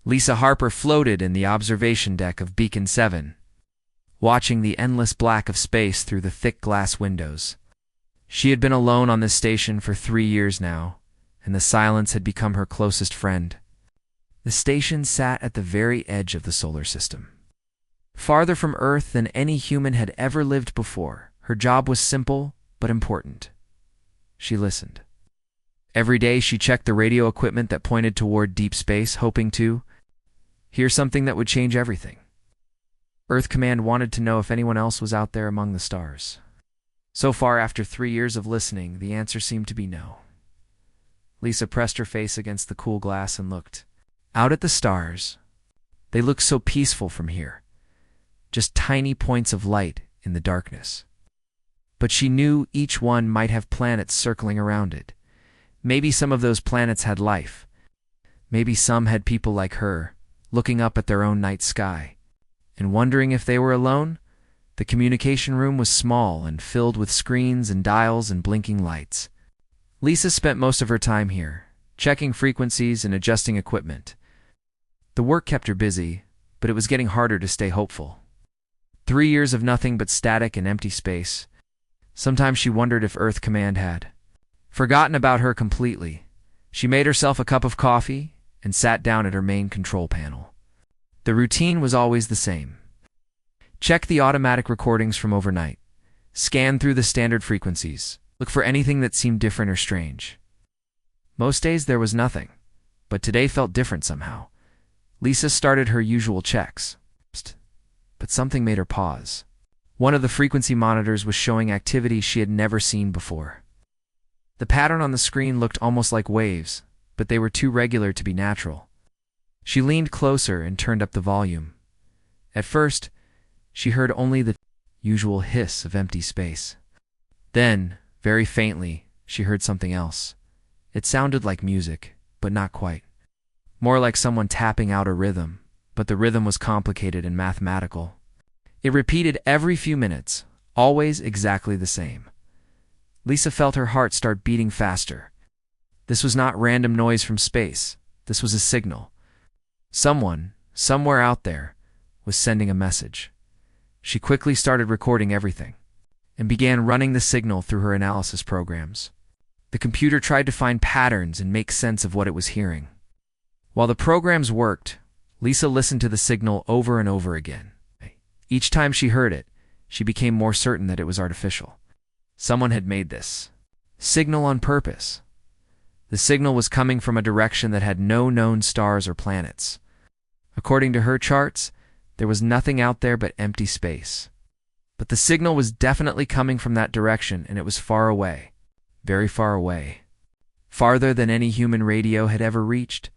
Lisa Harper floated in the observation deck of Beacon 7, watching the endless black of space through the thick glass windows. She had been alone on this station for 3 years now, and the silence had become her closest friend. The station sat at the very edge of the solar system, farther from Earth than any human had ever lived before. Her job was simple but important. She listened. Every day she checked the radio equipment that pointed toward deep space, hoping to hear something that would change everything. Earth Command wanted to know if anyone else was out there among the stars. So far, after 3 years of listening, the answer seemed to be no. Lisa pressed her face against the cool glass and looked out at the stars. They looked so peaceful from here, just tiny points of light in the darkness. But she knew each one might have planets circling around it. Maybe some of those planets had life. Maybe some had people like her, looking up at their own night sky, and wondering if they were alone. The communication room was small and filled with screens and dials and blinking lights. Lisa spent most of her time here, checking frequencies and adjusting equipment. The work kept her busy, but it was getting harder to stay hopeful. 3 years of nothing but static and empty space. Sometimes she wondered if Earth Command had forgotten about her completely. She made herself a cup of coffee and sat down at her main control panel. The routine was always the same. Check the automatic recordings from overnight. Scan through the standard frequencies. Look for anything that seemed different or strange. Most days there was nothing, but today felt different somehow. Lisa started her usual checks, but something made her pause. One of the frequency monitors was showing activity she had never seen before. The pattern on the screen looked almost like waves, but they were too regular to be natural. She leaned closer and turned up the volume. At first, she heard only the usual hiss of empty space. Then, very faintly, she heard something else. It sounded like music, but not quite. More like someone tapping out a rhythm, but the rhythm was complicated and mathematical. It repeated every few minutes, always exactly the same. Lisa felt her heart start beating faster. This was not random noise from space. This was a signal. Someone, somewhere out there, was sending a message. She quickly started recording everything and began running the signal through her analysis programs. The computer tried to find patterns and make sense of what it was hearing. While the programs worked, Lisa listened to the signal over and over again. Each time she heard it, she became more certain that it was artificial. Someone had made this signal on purpose. The signal was coming from a direction that had no known stars or planets. According to her charts, there was nothing out there but empty space. But the signal was definitely coming from that direction, and it was far away, very far away. Farther than any human radio had ever reached.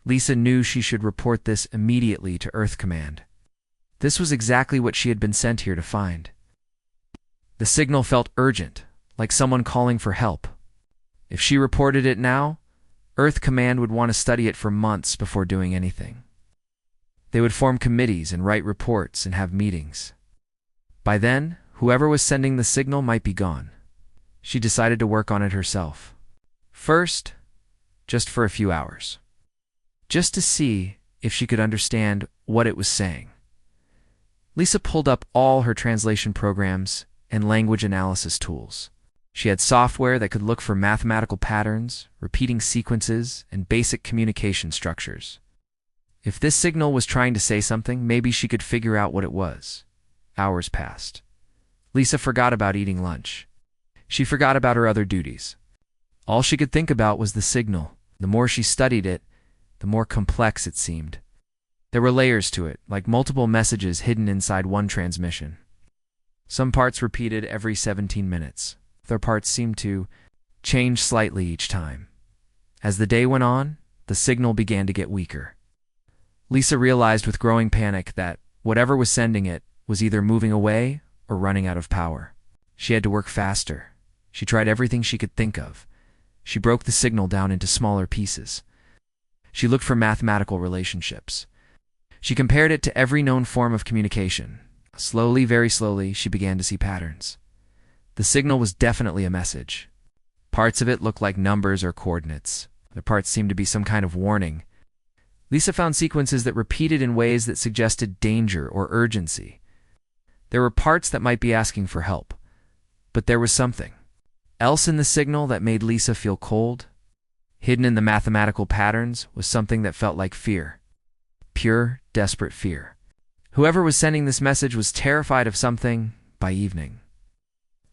Lisa knew she should report this immediately to Earth Command. This was exactly what she had been sent here to find. The signal felt urgent, like someone calling for help. If she reported it now, Earth Command would want to study it for months before doing anything. They would form committees and write reports and have meetings. By then, whoever was sending the signal might be gone. She decided to work on it herself. First, just for a few hours. Just to see if she could understand what it was saying. Lisa pulled up all her translation programs and language analysis tools. She had software that could look for mathematical patterns, repeating sequences, and basic communication structures. If this signal was trying to say something, maybe she could figure out what it was. Hours passed. Lisa forgot about eating lunch. She forgot about her other duties. All she could think about was the signal. The more she studied it, the more complex it seemed. There were layers to it, like multiple messages hidden inside one transmission. Some parts repeated every 17 minutes. Other parts seemed to change slightly each time. As the day went on, the signal began to get weaker. Lisa realized with growing panic that whatever was sending it was either moving away or running out of power. She had to work faster. She tried everything she could think of. She broke the signal down into smaller pieces. She looked for mathematical relationships. She compared it to every known form of communication. Slowly, very slowly, she began to see patterns. The signal was definitely a message. Parts of it looked like numbers or coordinates. Other parts seemed to be some kind of warning. Lisa found sequences that repeated in ways that suggested danger or urgency. There were parts that might be asking for help, but there was something else in the signal that made Lisa feel cold. Hidden in the mathematical patterns was something that felt like fear. Pure, desperate fear. Whoever was sending this message was terrified of something by evening.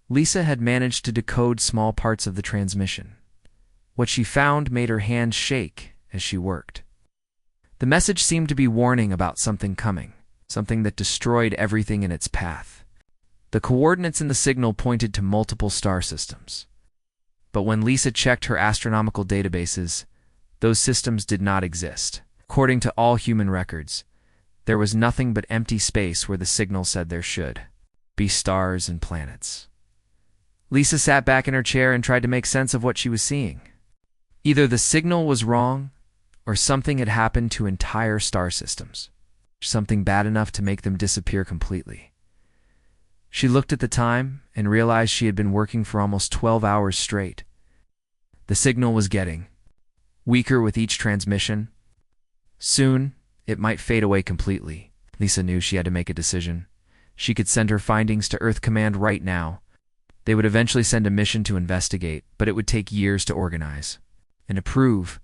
Lisa had managed to decode small parts of the transmission. What she found made her hands shake as she worked. The message seemed to be warning about something coming, something that destroyed everything in its path. The coordinates in the signal pointed to multiple star systems. But when Lisa checked her astronomical databases, those systems did not exist. According to all human records, there was nothing but empty space where the signal said there should be stars and planets. Lisa sat back in her chair and tried to make sense of what she was seeing. Either the signal was wrong, or something had happened to entire star systems, something bad enough to make them disappear completely. She looked at the time and realized she had been working for almost 12 hours straight. The signal was getting weaker with each transmission. Soon, it might fade away completely. Lisa knew she had to make a decision. She could send her findings to Earth Command right now. They would eventually send a mission to investigate, but it would take years to organize and approve.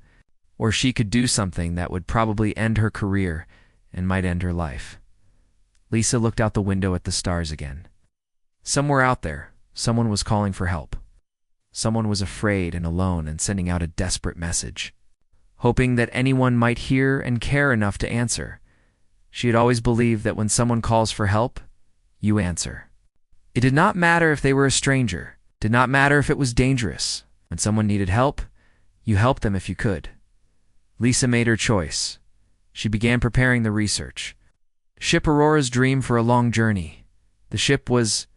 Or she could do something that would probably end her career and might end her life. Lisa looked out the window at the stars again. Somewhere out there, someone was calling for help. Someone was afraid and alone and sending out a desperate message, hoping that anyone might hear and care enough to answer. She had always believed that when someone calls for help, you answer. It did not matter if they were a stranger. It did not matter if it was dangerous. When someone needed help, you helped them if you could. Lisa made her choice. She began preparing the research. Ship Aurora's dream for a long journey. The ship was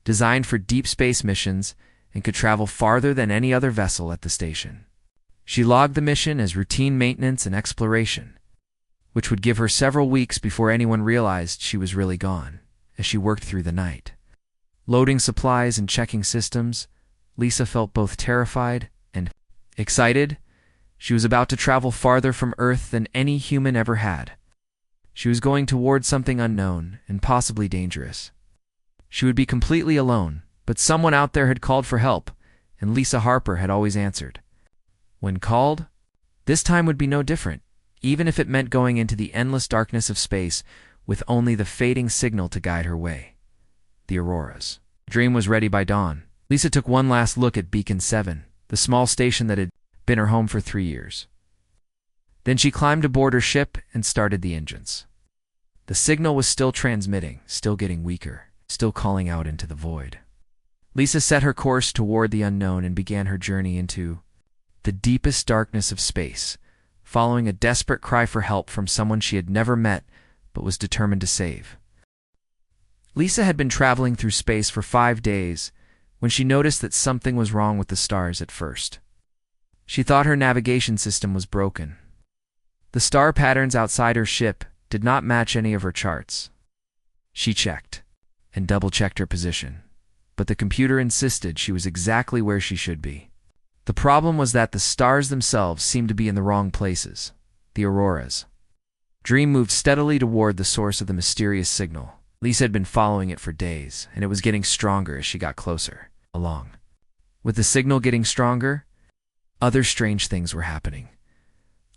designed for deep space missions and could travel farther than any other vessel at the station. She logged the mission as routine maintenance and exploration, which would give her several weeks before anyone realized she was really gone, as she worked through the night. Loading supplies and checking systems, Lisa felt both terrified and excited. She was about to travel farther from Earth than any human ever had. She was going towards something unknown and possibly dangerous. She would be completely alone, but someone out there had called for help, and Lisa Harper had always answered. When called, this time would be no different, even if it meant going into the endless darkness of space with only the fading signal to guide her way. The Auroras. The dream was ready by dawn. Lisa took one last look at Beacon 7, the small station that had been her home for 3 years. Then she climbed aboard her ship and started the engines. The signal was still transmitting, still getting weaker, still calling out into the void. Lisa set her course toward the unknown and began her journey into the deepest darkness of space, following a desperate cry for help from someone she had never met but was determined to save. Lisa had been traveling through space for 5 days when she noticed that something was wrong with the stars at first. She thought her navigation system was broken. The star patterns outside her ship did not match any of her charts. She checked and double-checked her position, but the computer insisted she was exactly where she should be. The problem was that the stars themselves seemed to be in the wrong places, the auroras. Dream moved steadily toward the source of the mysterious signal. Lisa had been following it for days, and it was getting stronger as she got closer along. With the signal getting stronger, other strange things were happening.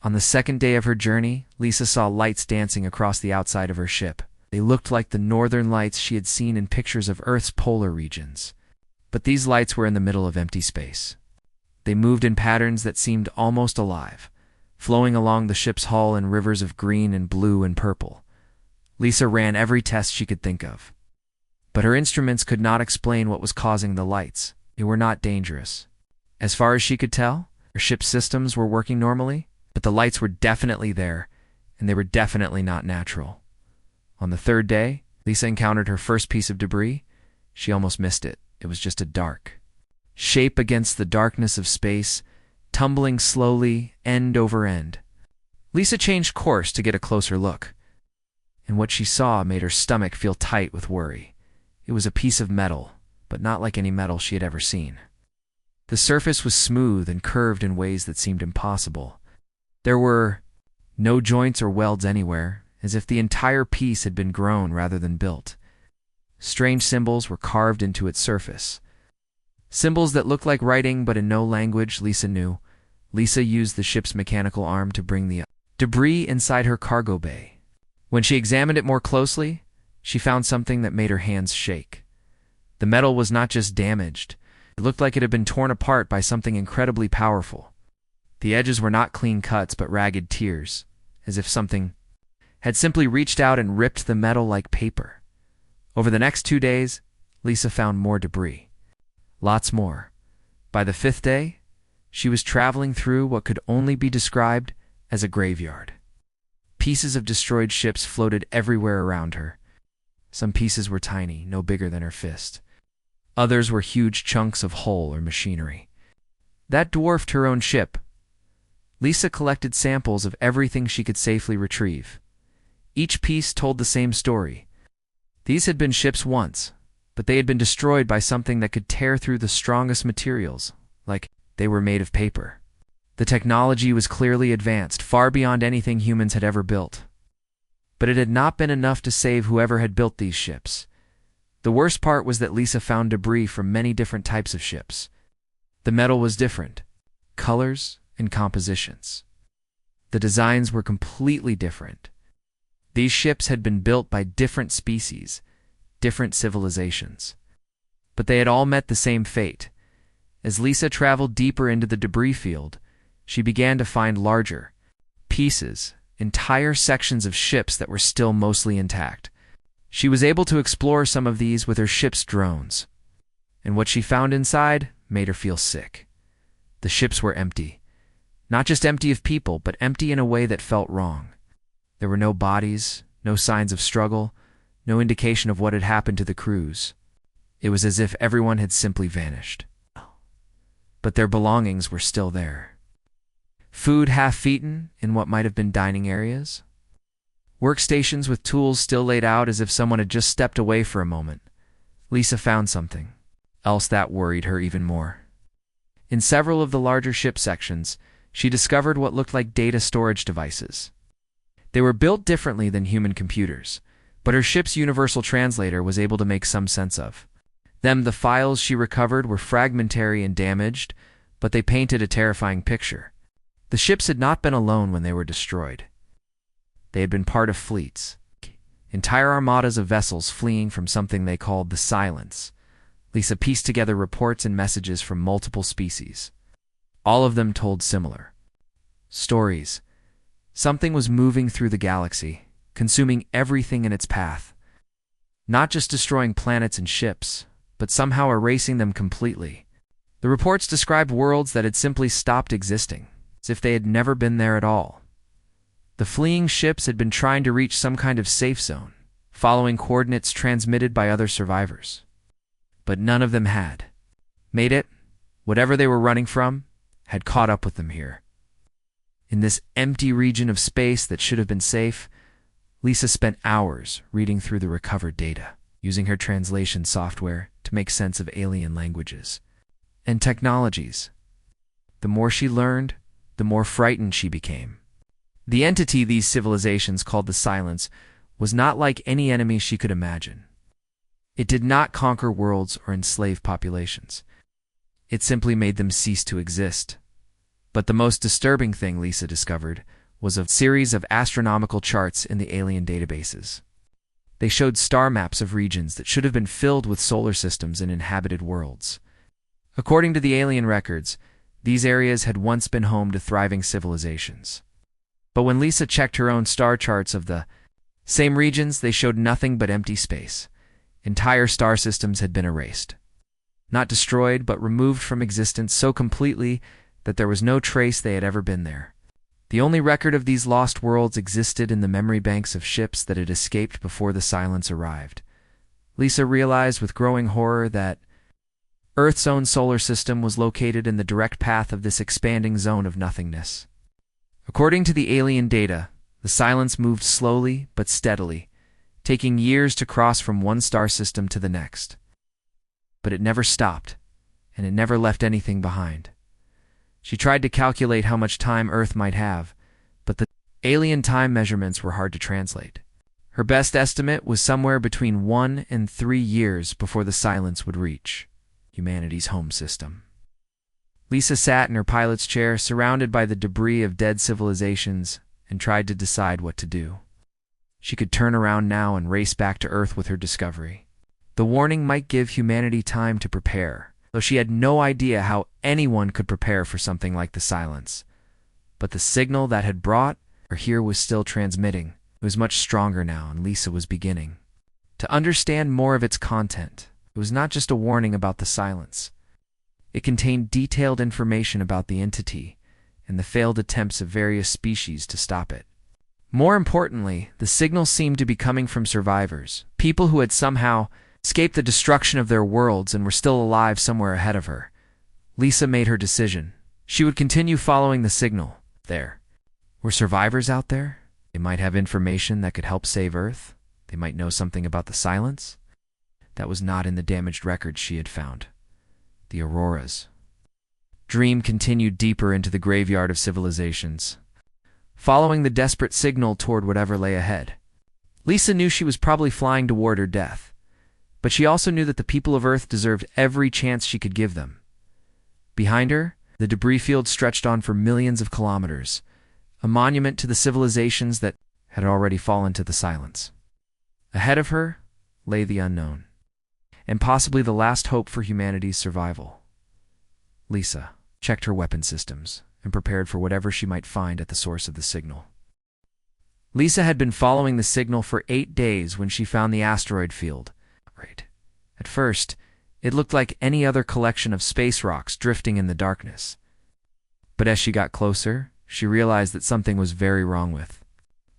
On the second day of her journey, Lisa saw lights dancing across the outside of her ship. They looked like the northern lights she had seen in pictures of Earth's polar regions. But these lights were in the middle of empty space. They moved in patterns that seemed almost alive, flowing along the ship's hull in rivers of green and blue and purple. Lisa ran every test she could think of. But her instruments could not explain what was causing the lights. They were not dangerous. As far as she could tell, her ship's systems were working normally, but the lights were definitely there, and they were definitely not natural. On the third day, Lisa encountered her first piece of debris. She almost missed it. It was just a dark shape against the darkness of space, tumbling slowly, end over end. Lisa changed course to get a closer look, and what she saw made her stomach feel tight with worry. It was a piece of metal, but not like any metal she had ever seen. The surface was smooth and curved in ways that seemed impossible. There were No joints or welds anywhere, as if the entire piece had been grown rather than built. Strange symbols were carved into its surface. Symbols that looked like writing, but in no language Lisa knew. Lisa used the ship's mechanical arm to bring the debris inside her cargo bay. When she examined it more closely, she found something that made her hands shake. The metal was not just damaged. It looked like it had been torn apart by something incredibly powerful. The edges were not clean cuts, but ragged tears, as if something had simply reached out and ripped the metal like paper. Over the next 2 days, Lisa found more debris. Lots more. By the 5th day, she was traveling through what could only be described as a graveyard. Pieces of destroyed ships floated everywhere around her. Some pieces were tiny, no bigger than her fist. Others were huge chunks of hull or machinery. That dwarfed her own ship. Lisa collected samples of everything she could safely retrieve. Each piece told the same story. These had been ships once, but they had been destroyed by something that could tear through the strongest materials, like they were made of paper. The technology was clearly advanced, far beyond anything humans had ever built. But it had not been enough to save whoever had built these ships. The worst part was that Lisa found debris from many different types of ships. The metal was different, colors and compositions. The designs were completely different. These ships had been built by different species, different civilizations. But they had all met the same fate. As Lisa traveled deeper into the debris field, she began to find larger pieces, entire sections of ships that were still mostly intact. She was able to explore some of these with her ship's drones, and what she found inside made her feel sick. The ships were empty. Not just empty of people, but empty in a way that felt wrong. There were no bodies, no signs of struggle, no indication of what had happened to the crews. It was as if everyone had simply vanished. But their belongings were still there. Food half-eaten in what might have been dining areas. Workstations with tools still laid out as if someone had just stepped away for a moment. Lisa found something else that worried her even more. In several of the larger ship sections, she discovered what looked like data storage devices. They were built differently than human computers, but her ship's universal translator was able to make some sense of them. The files she recovered were fragmentary and damaged, but they painted a terrifying picture. The ships had not been alone when they were destroyed. They had been part of fleets, entire armadas of vessels fleeing from something they called the Silence. Lisa pieced together reports and messages from multiple species. All of them told similar stories. Something was moving through the galaxy, consuming everything in its path. Not just destroying planets and ships, but somehow erasing them completely. The reports described worlds that had simply stopped existing, as if they had never been there at all. The fleeing ships had been trying to reach some kind of safe zone, following coordinates transmitted by other survivors. But none of them had made it. Whatever they were running from had caught up with them here. In this empty region of space that should have been safe, Lisa spent hours reading through the recovered data, using her translation software to make sense of alien languages and technologies. The more she learned, the more frightened she became. The entity these civilizations called the Silence was not like any enemy she could imagine. It did not conquer worlds or enslave populations. It simply made them cease to exist. But the most disturbing thing Lisa discovered was a series of astronomical charts in the alien databases. They showed star maps of regions that should have been filled with solar systems and inhabited worlds. According to the alien records, these areas had once been home to thriving civilizations. But when Lisa checked her own star charts of the same regions, they showed nothing but empty space. Entire star systems had been erased. Not destroyed, but removed from existence so completely that there was no trace they had ever been there. The only record of these lost worlds existed in the memory banks of ships that had escaped before the Silence arrived. Lisa realized with growing horror that Earth's own solar system was located in the direct path of this expanding zone of nothingness. According to the alien data, the Silence moved slowly but steadily, taking years to cross from one star system to the next. But it never stopped, and it never left anything behind. She tried to calculate how much time Earth might have, but the Alien time measurements were hard to translate. Her best estimate was somewhere between 1 and 3 years before the silence would reach humanity's home system. Lisa sat in her pilot's chair, surrounded by the debris of dead civilizations, and tried to decide what to do. She could turn around now and race back to Earth with her discovery. The warning might give humanity time to prepare, though she had no idea how anyone could prepare for something like the silence. But the signal that had brought her here was still transmitting. It was much stronger now, and Lisa was beginning to understand more of its content. It was not just a warning about the silence. It contained detailed information about the entity and the failed attempts of various species to stop it. More importantly, the signal seemed to be coming from survivors, people who had somehow escaped the destruction of their worlds and were still alive somewhere ahead of her. Lisa made her decision. She would continue following the signal. There were survivors out there. They might have information that could help save Earth. They might know something about the silence. That was not in the damaged records she had found. The Auroras. Dream continued deeper into the graveyard of civilizations, following the desperate signal toward whatever lay ahead. Lisa knew she was probably flying toward her death, but she also knew that the people of Earth deserved every chance she could give them. Behind her, the debris field stretched on for millions of kilometers, a monument to the civilizations that had already fallen to the silence. Ahead of her lay the unknown, and possibly the last hope for humanity's survival. Lisa checked her weapon systems and prepared for whatever she might find at the source of the signal. Lisa had been following the signal for 8 days when she found the asteroid field. At first, it looked like any other collection of space rocks drifting in the darkness. But as she got closer, she realized that something was very wrong with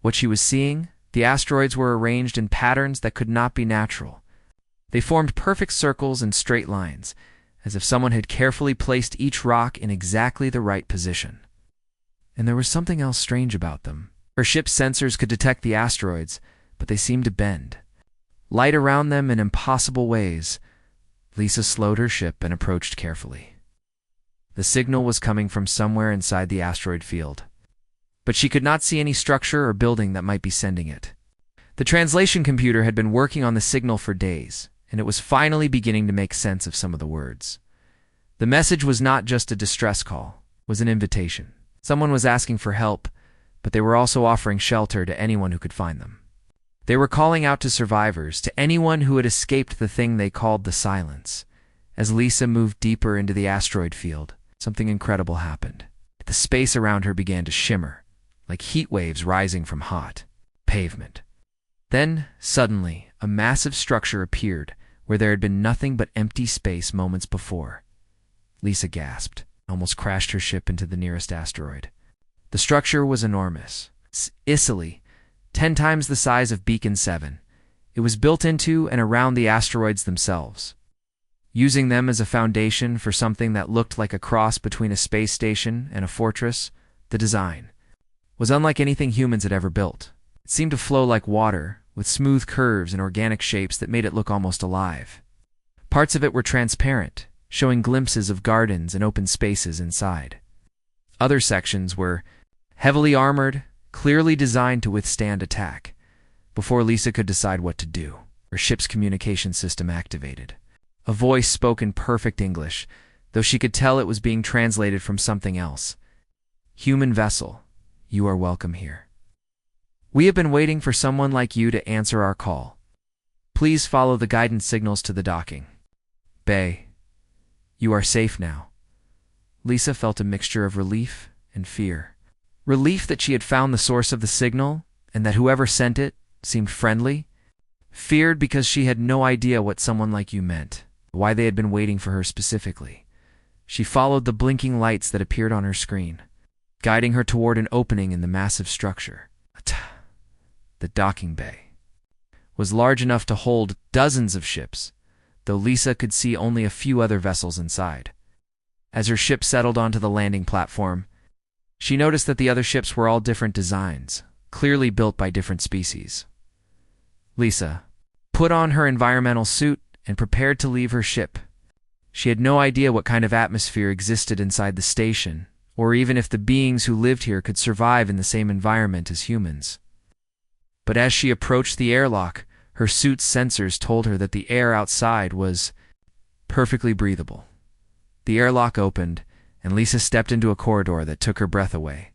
what she was seeing. The asteroids were arranged in patterns that could not be natural. They formed perfect circles and straight lines, as if someone had carefully placed each rock in exactly the right position. And there was something else strange about them. Her ship's sensors could detect the asteroids, but they seemed to bend, light around them in impossible ways. Lisa slowed her ship and approached carefully. The signal was coming from somewhere inside the asteroid field, but she could not see any structure or building that might be sending it. The translation computer had been working on the signal for days, and it was finally beginning to make sense of some of the words. The message was not just a distress call, it was an invitation. Someone was asking for help, but they were also offering shelter to anyone who could find them. They were calling out to survivors, to anyone who had escaped the thing they called the silence. As Lisa moved deeper into the asteroid field, something incredible happened. The space around her began to shimmer, like heat waves rising from hot pavement. Then, suddenly, a massive structure appeared where there had been nothing but empty space moments before. Lisa gasped, almost crashed her ship into the nearest asteroid. The structure was enormous, easily 10 times the size of Beacon 7. It was built into and around the asteroids themselves, using them as a foundation for something that looked like a cross between a space station and a fortress. The design was unlike anything humans had ever built. It seemed to flow like water, with smooth curves and organic shapes that made it look almost alive. Parts of it were transparent, showing glimpses of gardens and open spaces inside. Other sections were heavily armored, clearly designed to withstand attack. Before Lisa could decide what to do, her ship's communication system activated. A voice spoke in perfect English, though she could tell it was being translated from something else. "Human vessel, you are welcome here. We have been waiting for someone like you to answer our call. Please follow the guidance signals to the docking bay. You are safe now." Lisa felt a mixture of relief and fear. Relief that she had found the source of the signal and that whoever sent it seemed friendly. Feared because she had no idea what someone like you meant, why they had been waiting for her specifically. She followed the blinking lights that appeared on her screen, guiding her toward an opening in the massive structure. The docking bay was large enough to hold dozens of ships, though Lisa could see only a few other vessels inside. As her ship settled onto the landing platform, she noticed that the other ships were all different designs, clearly built by different species. Lisa put on her environmental suit and prepared to leave her ship. She had no idea what kind of atmosphere existed inside the station or even if the beings who lived here could survive in the same environment as humans. But as she approached the airlock, her suit's sensors told her that the air outside was perfectly breathable. The airlock opened, and Lisa stepped into a corridor that took her breath away.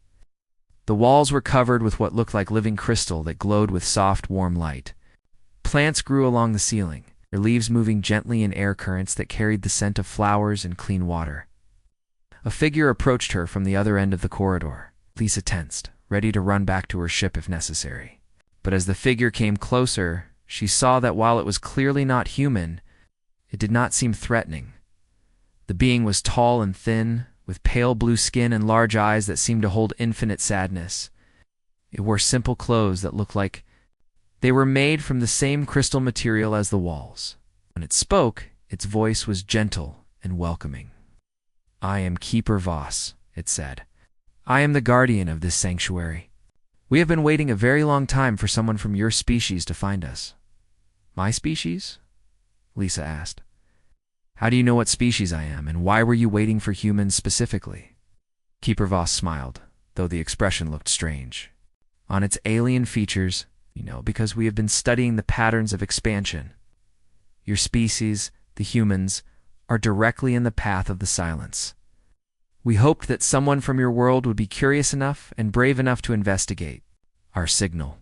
The walls were covered with what looked like living crystal that glowed with soft, warm light. Plants grew along the ceiling, their leaves moving gently in air currents that carried the scent of flowers and clean water. A figure approached her from the other end of the corridor. Lisa tensed, ready to run back to her ship if necessary. But as the figure came closer, she saw that while it was clearly not human, it did not seem threatening. The being was tall and thin, with pale blue skin and large eyes that seemed to hold infinite sadness. It wore simple clothes that looked like they were made from the same crystal material as the walls. When it spoke, its voice was gentle and welcoming. "I am Keeper Voss," it said. "I am the guardian of this sanctuary. We have been waiting a very long time for someone from your species to find us." "My species?" Lisa asked. "How do you know what species I am, and why were you waiting for humans specifically?" Keeper Voss smiled, though the expression looked strange. "On its alien features, because we have been studying the patterns of expansion. Your species, the humans, are directly in the path of the silence. We hoped that someone from your world would be curious enough and brave enough to investigate our signal."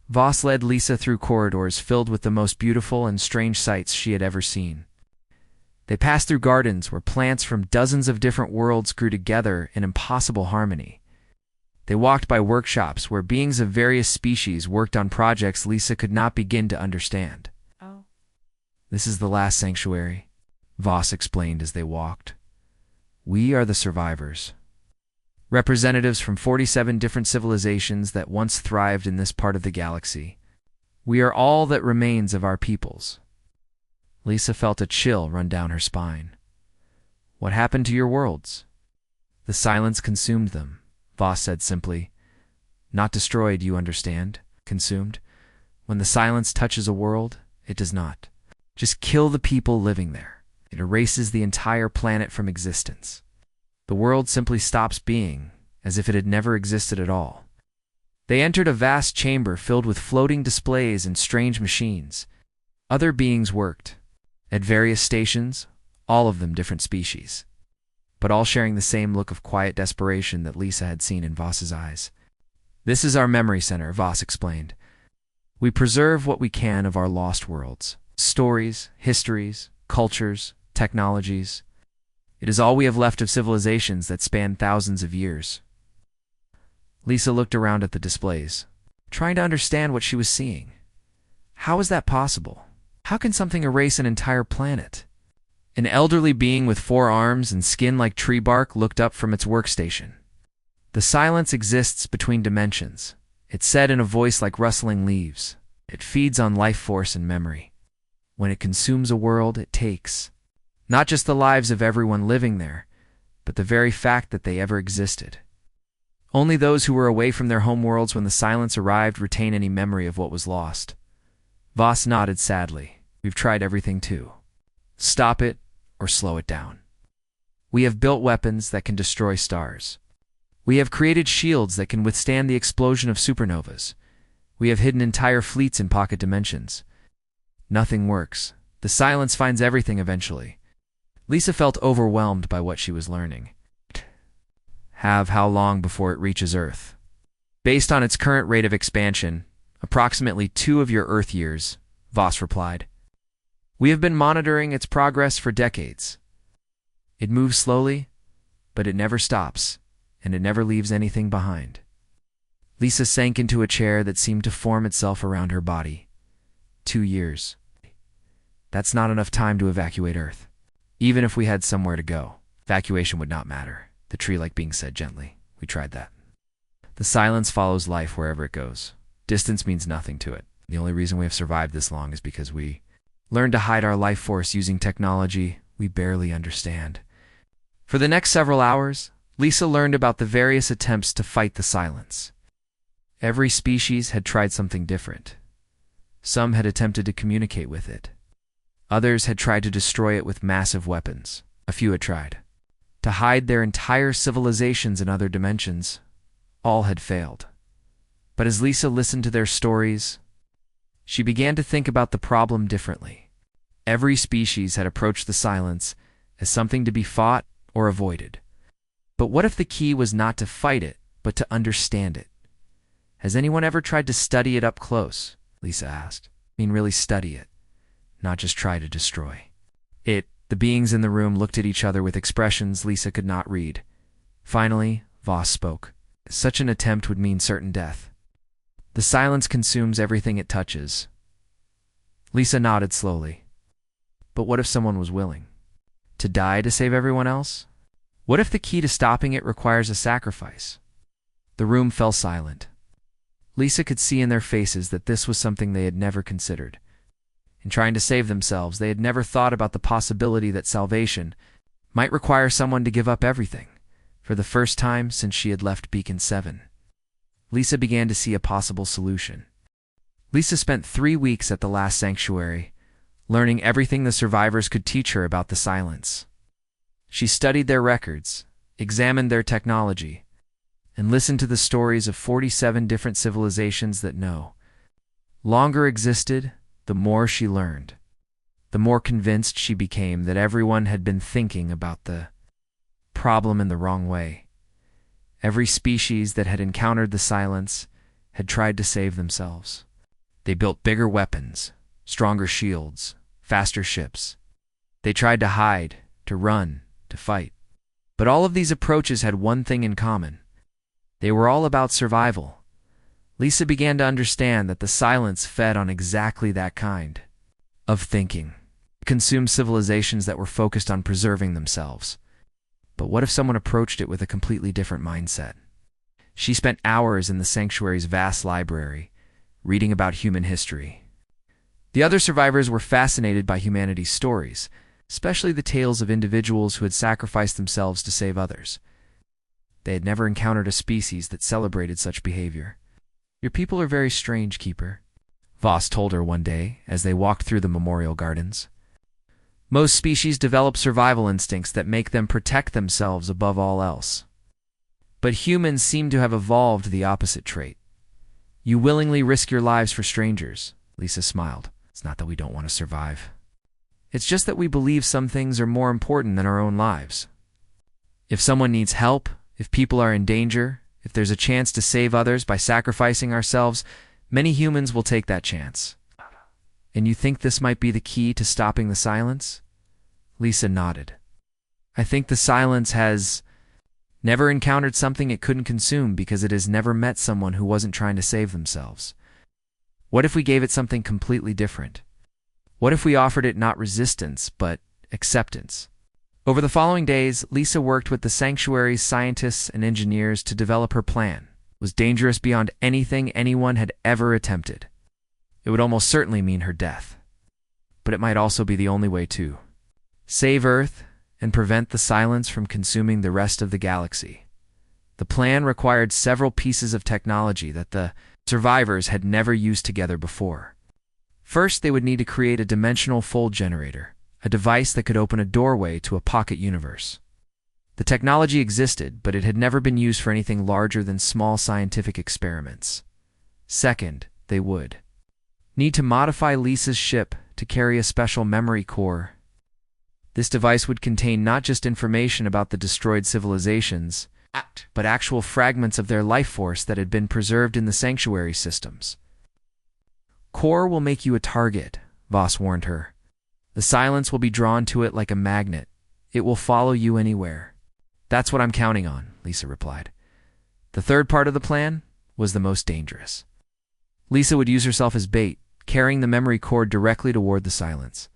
Voss led Lisa through corridors filled with the most beautiful and strange sights she had ever seen. They passed through gardens where plants from dozens of different worlds grew together in impossible harmony. They walked by workshops where beings of various species worked on projects Lisa could not begin to understand. Oh. "This is the last sanctuary," Voss explained as they walked. "We are the survivors. Representatives from 47 different civilizations that once thrived in this part of the galaxy. We are all that remains of our peoples." Lisa felt a chill run down her spine. "What happened to your worlds?" "The silence consumed them," Voss said simply. "Not destroyed, you understand. Consumed. When the silence touches a world, it does not just kill the people living there. It erases the entire planet from existence. The world simply stops being, as if it had never existed at all." They entered a vast chamber filled with floating displays and strange machines. Other beings worked at various stations, all of them different species, but all sharing the same look of quiet desperation that Lisa had seen in Voss's eyes. "This is our memory center," Voss explained. "We preserve what we can of our lost worlds. Stories, histories, cultures, technologies. It is all we have left of civilizations that span thousands of years." Lisa looked around at the displays, trying to understand what she was seeing. How is that possible? How can something erase an entire planet? An elderly being with 4 arms and skin like tree bark looked up from its workstation. "The silence exists between dimensions," it said in a voice like rustling leaves. "It feeds on life force and memory. When it consumes a world, it takes not just the lives of everyone living there, but the very fact that they ever existed. Only those who were away from their home worlds when the silence arrived retain any memory of what was lost." Voss nodded sadly. "We've tried everything too. Stop it or slow it down. We have built weapons that can destroy stars. We have created shields that can withstand the explosion of supernovas. We have hidden entire fleets in pocket dimensions. Nothing works. The silence finds everything eventually." Lisa felt overwhelmed by what she was learning. "Have how long before it reaches Earth?" "Based on its current rate of expansion, approximately 2 of your Earth years," Voss replied. "We have been monitoring its progress for decades. It moves slowly, but it never stops, and it never leaves anything behind." Lisa sank into a chair that seemed to form itself around her body. 2 years. That's not enough time to evacuate Earth. Even if we had somewhere to go, evacuation would not matter, the tree-like being said gently. "We tried that. The silence follows life wherever it goes. Distance means nothing to it. The only reason we have survived this long is because we learned to hide our life force using technology we barely understand." For the next several hours, Lisa learned about the various attempts to fight the silence. Every species had tried something different. Some had attempted to communicate with it. Others had tried to destroy it with massive weapons. A few had tried to hide their entire civilizations in other dimensions. All had failed. But as Lisa listened to their stories, she began to think about the problem differently. Every species had approached the silence as something to be fought or avoided. But what if the key was not to fight it, but to understand it? Has anyone ever tried to study it up close? Lisa asked. I mean, really study it, not just try to destroy. The beings in the room looked at each other with expressions Lisa could not read. Finally, Voss spoke. Such an attempt would mean certain death. The silence consumes everything it touches. Lisa nodded slowly. But what if someone was willing to die to save everyone else? What if the key to stopping it requires a sacrifice? The room fell silent. Lisa could see in their faces that this was something they had never considered. In trying to save themselves, they had never thought about the possibility that salvation might require someone to give up everything. For the first time since she had left Beacon 7, Lisa began to see a possible solution. Lisa spent 3 weeks at the last sanctuary, learning everything the survivors could teach her about the silence. She studied their records, examined their technology, and listened to the stories of 47 different civilizations that no longer existed. The more she learned, the more convinced she became that everyone had been thinking about the problem in the wrong way. Every species that had encountered the silence had tried to save themselves. They built bigger weapons, stronger shields, faster ships. They tried to hide, to run, to fight. But all of these approaches had one thing in common. They were all about survival. Lisa began to understand that the silence fed on exactly that kind of thinking. It consumed civilizations that were focused on preserving themselves. But what if someone approached it with a completely different mindset? She spent hours in the sanctuary's vast library, reading about human history. The other survivors were fascinated by humanity's stories, especially the tales of individuals who had sacrificed themselves to save others. They had never encountered a species that celebrated such behavior. Your people are very strange, Keeper, Voss told her one day as they walked through the memorial gardens. Most species develop survival instincts that make them protect themselves above all else. But humans seem to have evolved the opposite trait. You willingly risk your lives for strangers, Lisa smiled. It's not that we don't want to survive. It's just that we believe some things are more important than our own lives. If someone needs help, if people are in danger, if there's a chance to save others by sacrificing ourselves, many humans will take that chance. And you think this might be the key to stopping the silence? Lisa nodded. I think the silence has never encountered something it couldn't consume because it has never met someone who wasn't trying to save themselves. What if we gave it something completely different? What if we offered it not resistance, but acceptance? Over the following days, Lisa worked with the sanctuary's scientists and engineers to develop her plan. It was dangerous beyond anything anyone had ever attempted. It would almost certainly mean her death. But it might also be the only way to save Earth and prevent the silence from consuming the rest of the galaxy. The plan required several pieces of technology that the survivors had never used together before. First, they would need to create a dimensional fold generator, a device that could open a doorway to a pocket universe. The technology existed, but it had never been used for anything larger than small scientific experiments. Second, they would need to modify Lisa's ship to carry a special memory core. This device would contain not just information about the destroyed civilizations, but actual fragments of their life force that had been preserved in the sanctuary systems. Core will make you a target, Voss warned her. The silence will be drawn to it like a magnet. It will follow you anywhere. That's what I'm counting on, Lisa replied. The third part of the plan was the most dangerous. Lisa would use herself as bait, carrying the memory cord directly toward the silence.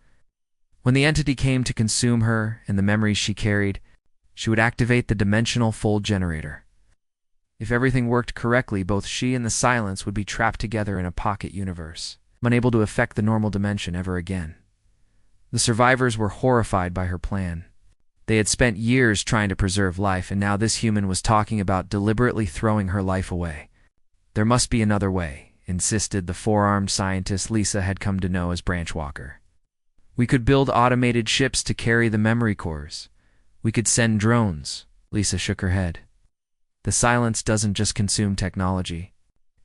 When the entity came to consume her and the memories she carried, she would activate the dimensional fold generator. If everything worked correctly, both she and the silence would be trapped together in a pocket universe, unable to affect the normal dimension ever again. The survivors were horrified by her plan. They had spent years trying to preserve life, and now this human was talking about deliberately throwing her life away. There must be another way, insisted the four-armed scientist Lisa had come to know as Branchwalker. We could build automated ships to carry the memory cores. We could send drones. Lisa shook her head. The silence doesn't just consume technology.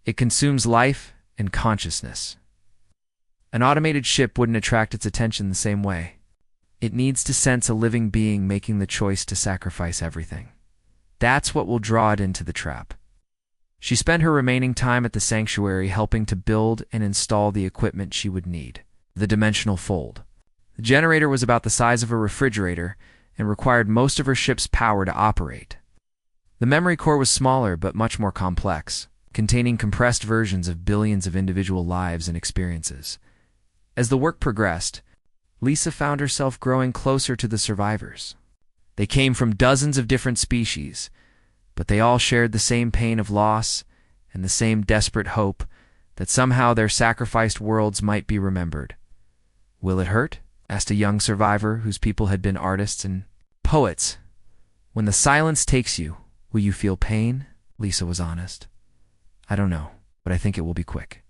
It consumes life and consciousness. An automated ship wouldn't attract its attention the same way. It needs to sense a living being making the choice to sacrifice everything. That's what will draw it into the trap. She spent her remaining time at the sanctuary helping to build and install the equipment she would need. The dimensional fold. The generator was about the size of a refrigerator and required most of her ship's power to operate. The memory core was smaller but much more complex, containing compressed versions of billions of individual lives and experiences. As the work progressed, Lisa found herself growing closer to the survivors. They came from dozens of different species, but they all shared the same pain of loss and the same desperate hope that somehow their sacrificed worlds might be remembered. "Will it hurt?" asked a young survivor whose people had been artists and poets. "When the silence takes you, will you feel pain?" Lisa was honest. "I don't know, but I think it will be quick.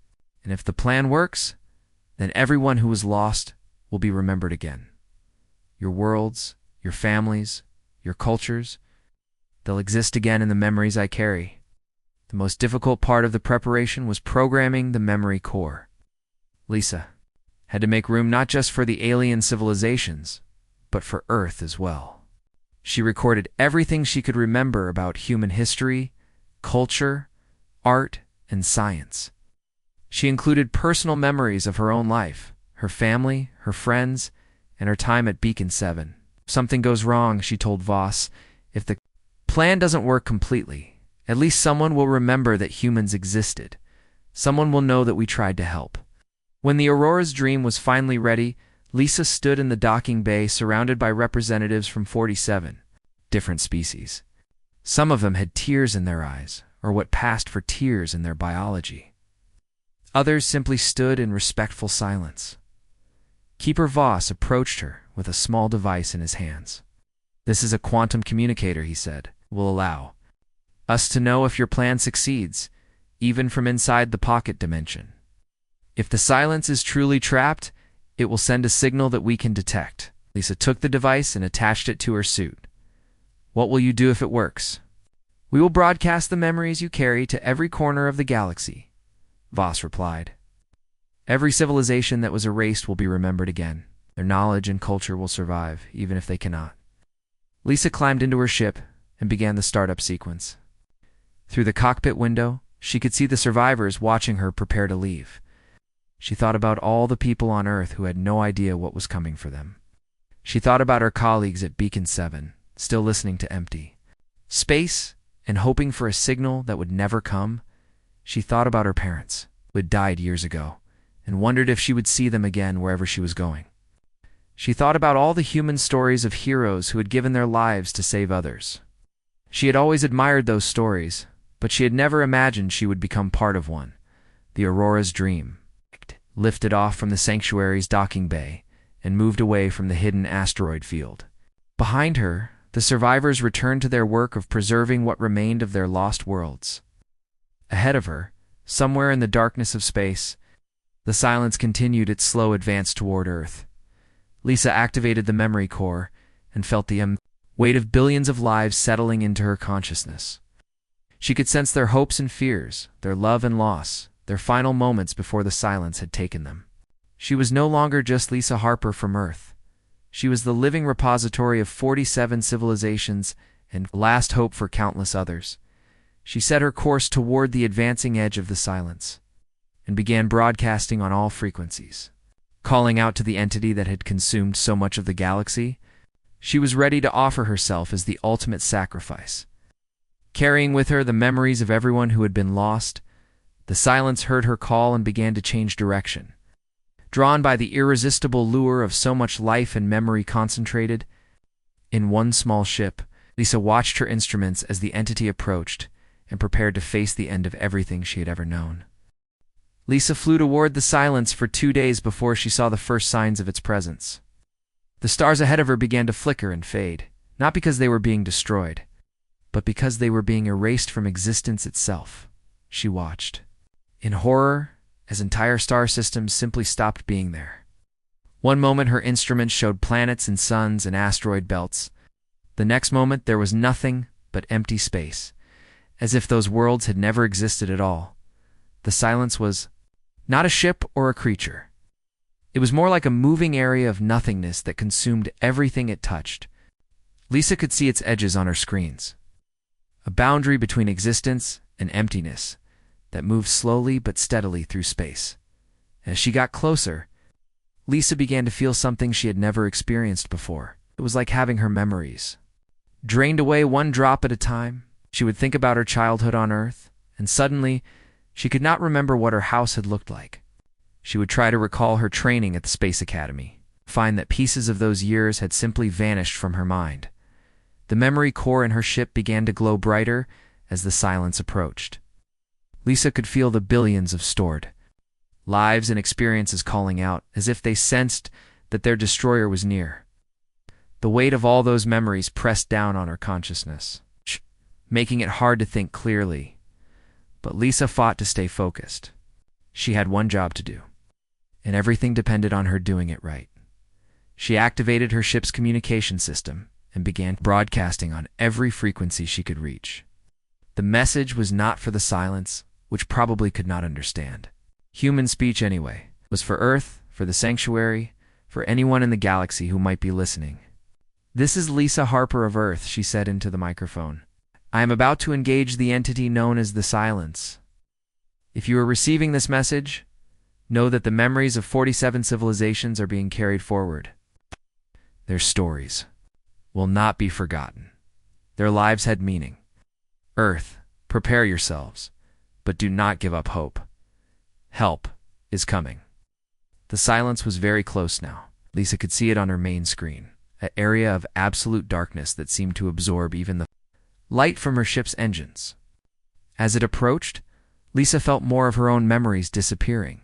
And if the plan works, then everyone who was lost will be remembered again. Your worlds, your families, your cultures, they'll exist again in the memories I carry." The most difficult part of the preparation was programming the memory core. Lisa had to make room not just for the alien civilizations, but for Earth as well. She recorded everything she could remember about human history, culture, art, and science. She included personal memories of her own life, her family, her friends, and her time at Beacon 7. If something goes wrong, she told Voss, if the plan doesn't work completely, at least someone will remember that humans existed. Someone will know that we tried to help. When the Aurora's dream was finally ready, Lisa stood in the docking bay surrounded by representatives from 47 different species. Some of them had tears in their eyes, or what passed for tears in their biology. Others simply stood in respectful silence. Keeper Voss approached her with a small device in his hands. "This is a quantum communicator," he said. "It will allow us to know if your plan succeeds, even from inside the pocket dimension. If the silence is truly trapped, it will send a signal that we can detect." Lisa took the device and attached it to her suit. "What will you do if it works?" "We will broadcast the memories you carry to every corner of the galaxy," Voss replied. "Every civilization that was erased will be remembered again. Their knowledge and culture will survive, even if they cannot." Lisa climbed into her ship and began the startup sequence. Through the cockpit window, she could see the survivors watching her prepare to leave. She thought about all the people on Earth who had no idea what was coming for them. She thought about her colleagues at Beacon 7, still listening to empty space and hoping for a signal that would never come. She thought about her parents, who had died years ago, and wondered if she would see them again wherever she was going. She thought about all the human stories of heroes who had given their lives to save others. She had always admired those stories, but she had never imagined she would become part of one. The Aurora's dream lifted off from the sanctuary's docking bay and moved away from the hidden asteroid field. Behind her, the survivors returned to their work of preserving what remained of their lost worlds. Ahead of her, somewhere in the darkness of space, the silence continued its slow advance toward Earth. Lisa activated the memory core and felt the weight of billions of lives settling into her consciousness. She could sense their hopes and fears, their love and loss, their final moments before the silence had taken them. She was no longer just Lisa Harper from Earth. She was the living repository of 47 civilizations and last hope for countless others. She set her course toward the advancing edge of the silence and began broadcasting on all frequencies. Calling out to the entity that had consumed so much of the galaxy, she was ready to offer herself as the ultimate sacrifice. Carrying with her the memories of everyone who had been lost, the silence heard her call and began to change direction. Drawn by the irresistible lure of so much life and memory concentrated in one small ship, Lisa watched her instruments as the entity approached and prepared to face the end of everything she had ever known. Lisa flew toward the silence for 2 days before she saw the first signs of its presence. The stars ahead of her began to flicker and fade, not because they were being destroyed, but because they were being erased from existence itself. She watched in horror as entire star systems simply stopped being there. One moment her instruments showed planets and suns and asteroid belts, The next moment there was nothing but empty space, as if those worlds had never existed at all. The silence was not a ship or a creature. It was more like a moving area of nothingness that consumed everything it touched. Lisa could see its edges on her screens, a boundary between existence and emptiness that moved slowly but steadily through space. As she got closer, Lisa began to feel something she had never experienced before. It was like having her memories drained away one drop at a time. She would think about her childhood on Earth, and suddenly, she could not remember what her house had looked like. She would try to recall her training at the Space Academy, find that pieces of those years had simply vanished from her mind. The memory core in her ship began to glow brighter as the silence approached. Lisa could feel the billions of stored lives and experiences calling out, as if they sensed that their destroyer was near. The weight of all those memories pressed down on her consciousness, making it hard to think clearly. But Lisa fought to stay focused. She had one job to do, and everything depended on her doing it right. She activated her ship's communication system and began broadcasting on every frequency she could reach. The message was not for the silence, which probably could not understand. Human speech anyway. It was for Earth, for the Sanctuary, for anyone in the galaxy who might be listening. "This is Lisa Harper of Earth," she said into the microphone. "I am about to engage the entity known as the Silence. If you are receiving this message, know that the memories of 47 civilizations are being carried forward. Their stories will not be forgotten. Their lives had meaning. Earth, prepare yourselves, but do not give up hope. Help is coming." The silence was very close now. Lisa could see it on her main screen, an area of absolute darkness that seemed to absorb even the light from her ship's engines. As it approached, Lisa felt more of her own memories disappearing.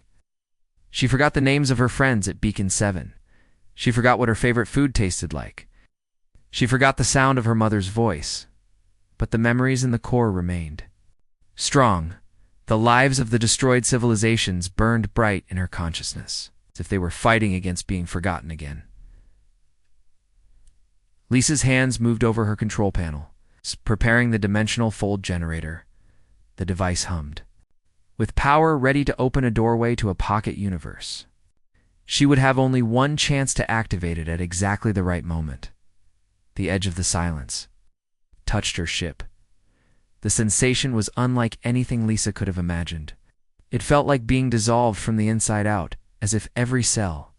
She forgot the names of her friends at Beacon 7. She forgot what her favorite food tasted like. She forgot the sound of her mother's voice. But the memories in the core remained. Strong, the lives of the destroyed civilizations burned bright in her consciousness, as if they were fighting against being forgotten again. Lisa's hands moved over her control panel, preparing the dimensional fold generator. The device hummed, with power ready to open a doorway to a pocket universe. She would have only one chance to activate it at exactly the right moment. The edge of the silence touched her ship. The sensation was unlike anything Lisa could have imagined. It felt like being dissolved from the inside out, as if every cell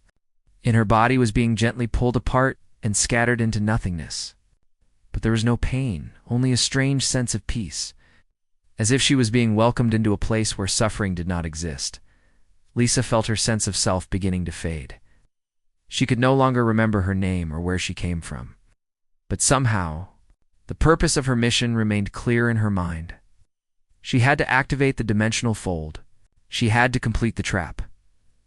in her body was being gently pulled apart and scattered into nothingness. But there was no pain, only a strange sense of peace, as if she was being welcomed into a place where suffering did not exist. Lisa felt her sense of self beginning to fade. She could no longer remember her name or where she came from. But somehow, the purpose of her mission remained clear in her mind. She had to activate the dimensional fold. She had to complete the trap.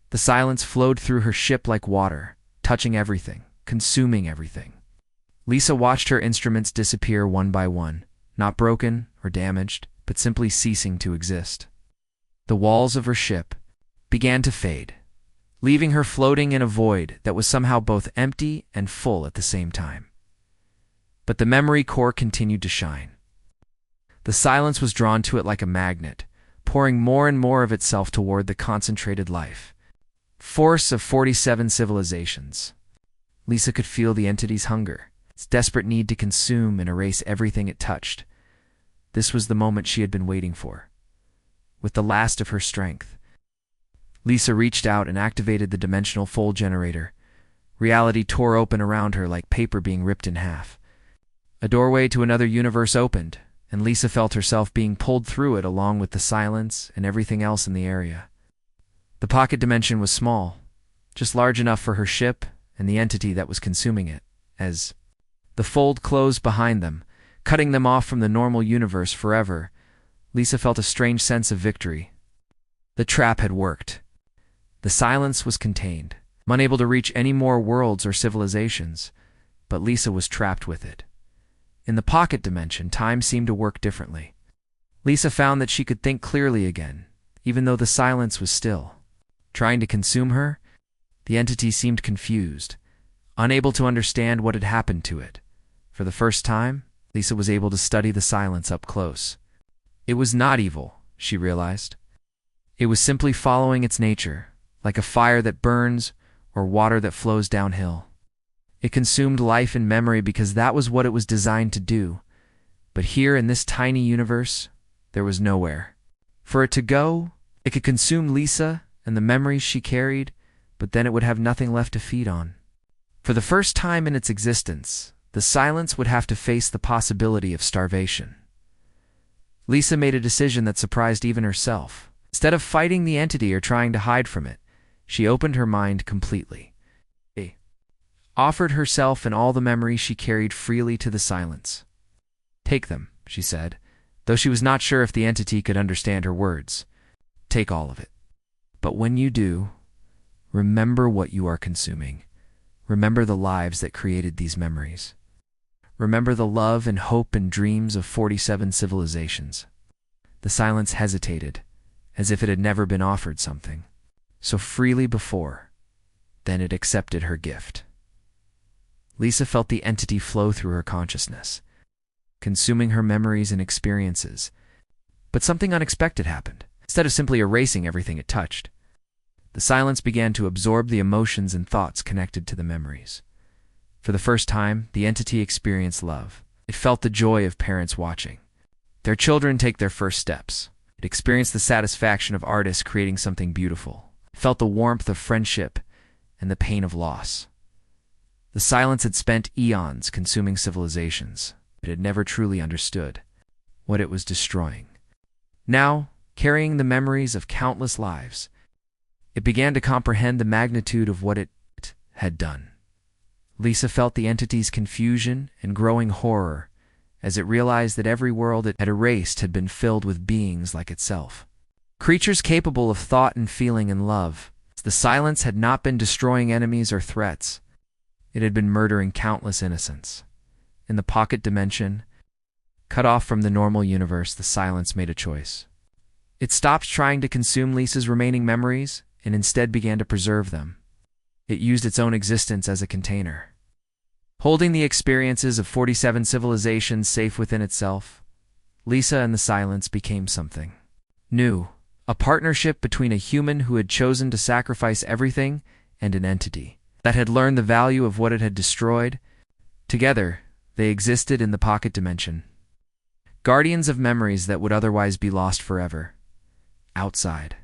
The silence flowed through her ship like water, touching everything, consuming everything. Lisa watched her instruments disappear one by one, not broken or damaged, but simply ceasing to exist. The walls of her ship began to fade, leaving her floating in a void that was somehow both empty and full at the same time. But the memory core continued to shine. The silence was drawn to it like a magnet, pouring more and more of itself toward the concentrated life force of 47 civilizations. Lisa could feel the entity's hunger, its desperate need to consume and erase everything it touched. This was the moment she had been waiting for. With the last of her strength, Lisa reached out and activated the dimensional fold generator. Reality tore open around her like paper being ripped in half. A doorway to another universe opened, and Lisa felt herself being pulled through it along with the silence and everything else in the area. The pocket dimension was small, just large enough for her ship and the entity that was consuming it. As the fold closed behind them, cutting them off from the normal universe forever, Lisa felt a strange sense of victory. The trap had worked. The silence was contained, unable to reach any more worlds or civilizations, but Lisa was trapped with it. In the pocket dimension, time seemed to work differently. Lisa found that she could think clearly again, even though the silence was still. Trying to consume her, the entity seemed confused, unable to understand what had happened to it. For the first time, Lisa was able to study the silence up close. It was not evil, she realized. It was simply following its nature, like a fire that burns or water that flows downhill. It consumed life and memory because that was what it was designed to do. But here in this tiny universe, there was nowhere for it to go. It could consume Lisa and the memories she carried, but then it would have nothing left to feed on. For the first time in its existence, the silence would have to face the possibility of starvation. Lisa made a decision that surprised even herself. Instead of fighting the entity or trying to hide from it, she opened her mind completely. She offered herself and all the memories she carried freely to the silence. "Take them," she said, though she was not sure if the entity could understand her words. "Take all of it. But when you do, remember what you are consuming. Remember the lives that created these memories. Remember the love and hope and dreams of 47 civilizations." The silence hesitated, as if it had never been offered something so freely before. Then it accepted her gift. Lisa felt the entity flow through her consciousness, consuming her memories and experiences. But something unexpected happened. Instead of simply erasing everything it touched, the silence began to absorb the emotions and thoughts connected to the memories. For the first time, the entity experienced love. It felt the joy of parents watching their children take their first steps. It experienced the satisfaction of artists creating something beautiful. It felt the warmth of friendship and the pain of loss. The silence had spent eons consuming civilizations. It had never truly understood what it was destroying. Now, carrying the memories of countless lives, it began to comprehend the magnitude of what it had done. Lisa felt the entity's confusion and growing horror as it realized that every world it had erased had been filled with beings like itself. Creatures capable of thought and feeling and love. The silence had not been destroying enemies or threats. It had been murdering countless innocents. In the pocket dimension, cut off from the normal universe, the silence made a choice. It stopped trying to consume Lisa's remaining memories and instead began to preserve them. It used its own existence as a container, holding the experiences of 47 civilizations safe within itself. Lisa and the silence became something new, a partnership between a human who had chosen to sacrifice everything and an entity that had learned the value of what it had destroyed. Together, they existed in the pocket dimension, guardians of memories that would otherwise be lost forever. Outside,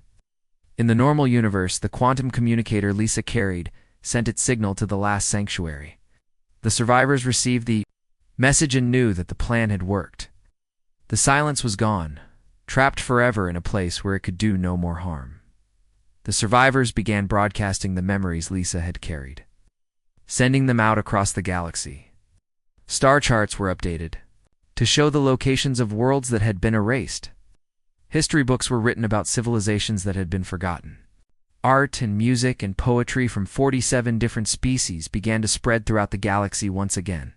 in the normal universe, the quantum communicator Lisa carried sent its signal to the last sanctuary. The survivors received the message and knew that the plan had worked. The silence was gone, trapped forever in a place where it could do no more harm. The survivors began broadcasting the memories Lisa had carried, sending them out across the galaxy. Star charts were updated to show the locations of worlds that had been erased. History books were written about civilizations that had been forgotten. Art and music and poetry from 47 different species began to spread throughout the galaxy once again.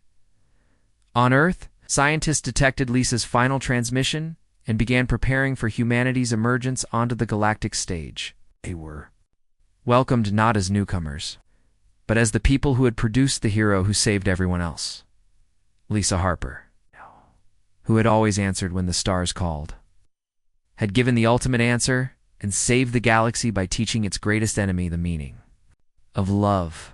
On Earth, scientists detected Lisa's final transmission and began preparing for humanity's emergence onto the galactic stage. They were welcomed not as newcomers, but as the people who had produced the hero who saved everyone else. Lisa Harper, who had always answered when the stars called, had given the ultimate answer and saved the galaxy by teaching its greatest enemy the meaning of love.